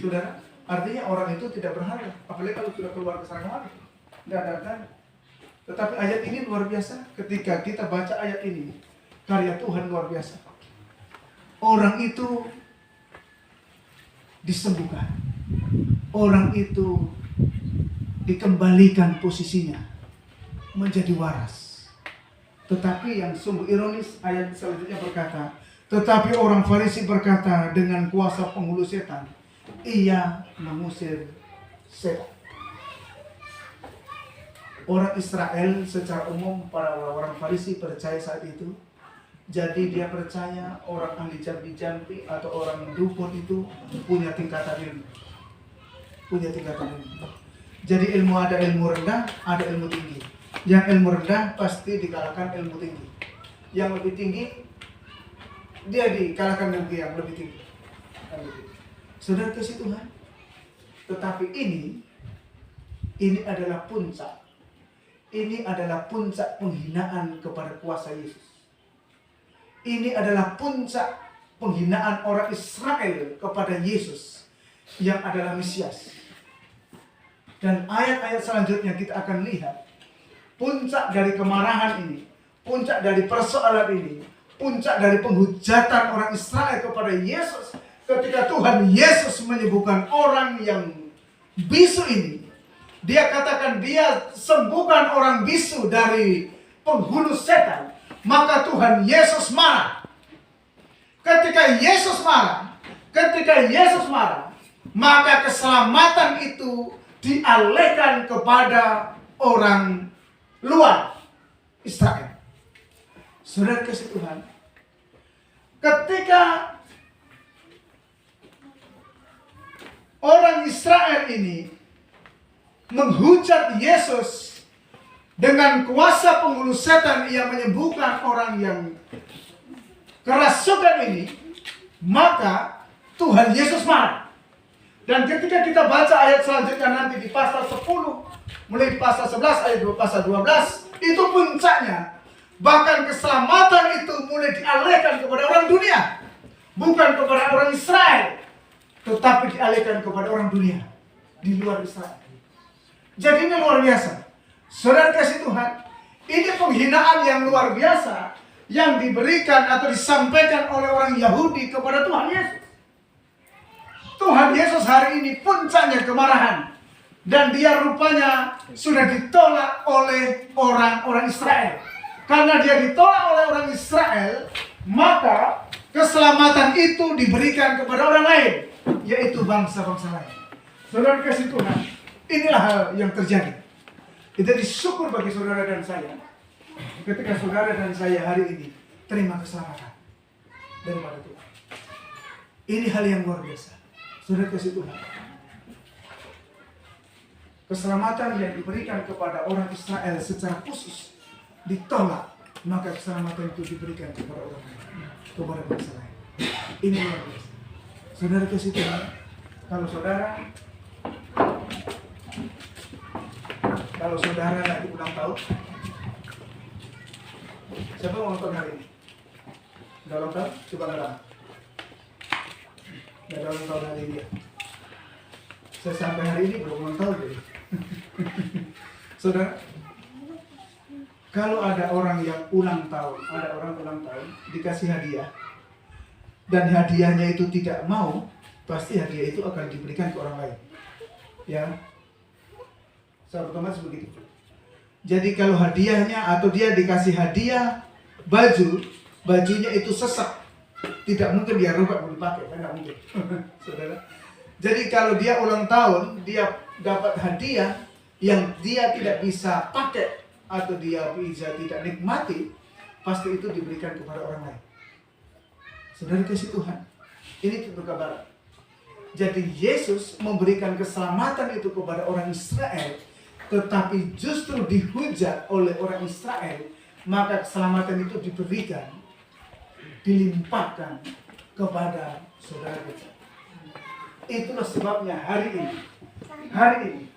Saudara, artinya orang itu tidak berharga, apalagi kalau sudah keluar ke sana kemari, tidak ada harganya. Tetapi ayat ini luar biasa. Ketika kita baca ayat ini, karya Tuhan luar biasa. Orang itu disembuhkan, orang itu dikembalikan posisinya menjadi waras. Tetapi yang sungguh ironis, ayat selanjutnya berkata, tetapi orang Farisi berkata, dengan kuasa penghulu setan ia mengusir setan. Orang Israel secara umum, para orang Farisi percaya saat itu. Jadi dia percaya orang ahli jampi-jampi atau orang dukun itu punya tingkatan ilmu. Jadi ada ilmu rendah, ada ilmu tinggi. Yang ilmu rendah pasti dikalahkan ilmu tinggi. Yang lebih tinggi, dia dikalahkan ilmu yang lebih tinggi. Saudara kasih Tuhan. Tetapi ini adalah puncak. Ini adalah puncak penghinaan kepada kuasa Yesus. Ini adalah puncak penghinaan orang Israel kepada Yesus yang adalah Mesias. Dan ayat-ayat selanjutnya kita akan lihat puncak dari kemarahan ini, puncak dari persoalan ini, puncak dari penghujatan orang Israel kepada Yesus ketika Tuhan Yesus menyembuhkan orang yang bisu ini. Dia katakan dia sembuhkan orang bisu dari penghulu setan. Maka Tuhan Yesus marah. Ketika Yesus marah, maka keselamatan itu dialihkan kepada orang luar Israel. Saudara kasih Tuhan, ketika orang Israel ini menghujat Yesus dengan kuasa penghulu setan, ia menyembuhkan orang yang kerasukan ini, maka Tuhan Yesus marah. Dan ketika kita baca ayat selanjutnya nanti di pasal 10 mulai pasal 11 ayat pasal 12, itu puncaknya. Bahkan keselamatan itu mulai dialihkan kepada orang dunia, bukan kepada orang Israel, tetapi dialihkan kepada orang dunia di luar Israel. Jadi ini luar biasa. Saudara kasih Tuhan, ini penghinaan yang luar biasa yang diberikan atau disampaikan oleh orang Yahudi kepada Tuhan Yesus. Tuhan Yesus hari ini puncaknya kemarahan, dan dia rupanya sudah ditolak oleh orang-orang Israel. Karena dia ditolak oleh orang Israel, maka keselamatan itu diberikan kepada orang lain, yaitu bangsa-bangsa lain. Saudara kasih Tuhan, inilah hal yang terjadi. Jadi syukur bagi saudara dan saya ketika saudara dan saya hari ini terima keselamatan daripada Tuhan. Ini hal yang luar biasa. Saudara kasih Tuhan, keselamatan yang diberikan kepada orang Israel secara khusus ditolak, maka keselamatan itu diberikan kepada orang lain, kepada bangsa lain. Ini luar biasa. Saudara kasih Tuhan, kalau saudara nanti ulang tahun, siapa mau ulang tahun hari ini? Udah ulang tahun? Coba ngelam. Udah ulang tahun hari ini ya? Saya sampai hari ini belum ulang tahun jadi. Saudara, kalau ada orang yang ulang tahun, dikasih hadiah, dan hadiahnya itu tidak mau, pasti hadiah itu akan diberikan ke orang lain. Ya, secara otomatis begitu. Jadi kalau hadiahnya atau dia dikasih hadiah bajunya itu sesak, tidak mungkin dia robek mau dipakai, kan nggak mungkin. Saudara. Jadi kalau dia ulang tahun, dia dapat hadiah yang dia tidak bisa pakai atau dia bisa tidak nikmati, pasti itu diberikan kepada orang lain. Saudara kasih Tuhan, ini berkabar. Jadi Yesus memberikan keselamatan itu kepada orang Israel, tetapi justru dihujat oleh orang Israel, maka keselamatan itu diberikan, dilimpahkan kepada saudara kita. Itulah sebabnya hari ini,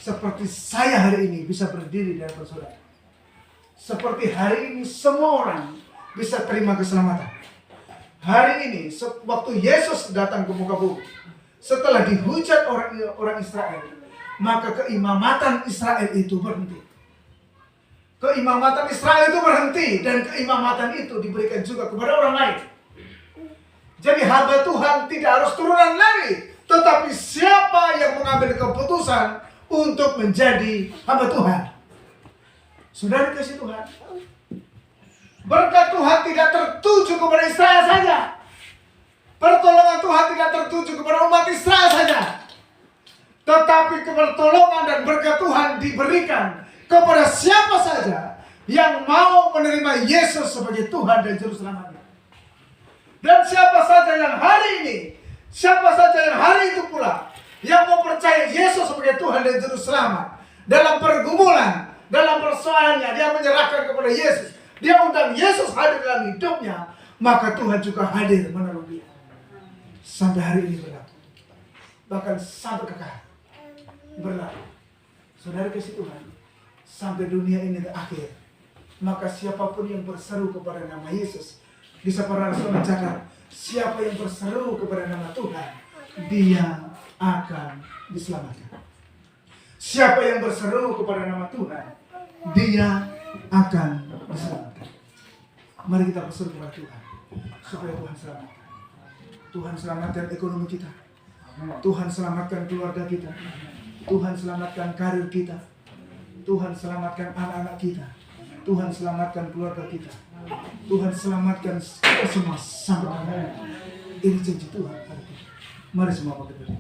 seperti saya hari ini bisa berdiri di hadapan saudara. Seperti hari ini semua orang bisa terima keselamatan. Hari ini, waktu Yesus datang ke muka bumi, setelah dihujat orang Israel, maka keimamatan Israel itu berhenti. Keimamatan Israel itu berhenti, dan keimamatan itu diberikan juga kepada orang lain. Jadi hamba Tuhan tidak harus turunan lagi, tetapi siapa yang mengambil keputusan untuk menjadi hamba Tuhan. Saudara kasih Tuhan, berkat Tuhan tidak tertuju kepada Israel saja. Pertolongan Tuhan tidak tertuju kepada umat Israel saja, tetapi pertolongan dan berkat Tuhan diberikan kepada siapa saja yang mau menerima Yesus sebagai Tuhan dan Juru Selamatnya. Dan siapa saja yang hari itu pula yang mau percaya Yesus sebagai Tuhan dan Juru Selamat, dalam pergumulan, dalam persoalannya, dia menyerahkan kepada Yesus, dia undang Yesus hadir dalam hidupnya, maka Tuhan juga hadir menolong dia. Sampai hari ini berlaku, bahkan sampai kekal berlaku. Saudara kasih Tuhan, sampai dunia ini berakhir, maka siapapun yang berseru kepada nama Yesus, bisa para rasul mencatat, siapa yang berseru kepada nama Tuhan, dia akan diselamatkan. Siapa yang berseru kepada nama Tuhan, dia akan diselamatkan. Mari kita berseru kepada Tuhan, supaya Tuhan selamatkan. Tuhan selamatkan ekonomi kita, Tuhan selamatkan keluarga kita, Tuhan selamatkan karir kita, Tuhan selamatkan anak-anak kita, Tuhan selamatkan keluarga kita, Tuhan selamatkan kita semua sampai akhir. Ini janji Tuhan. Mari semua kita berdiri.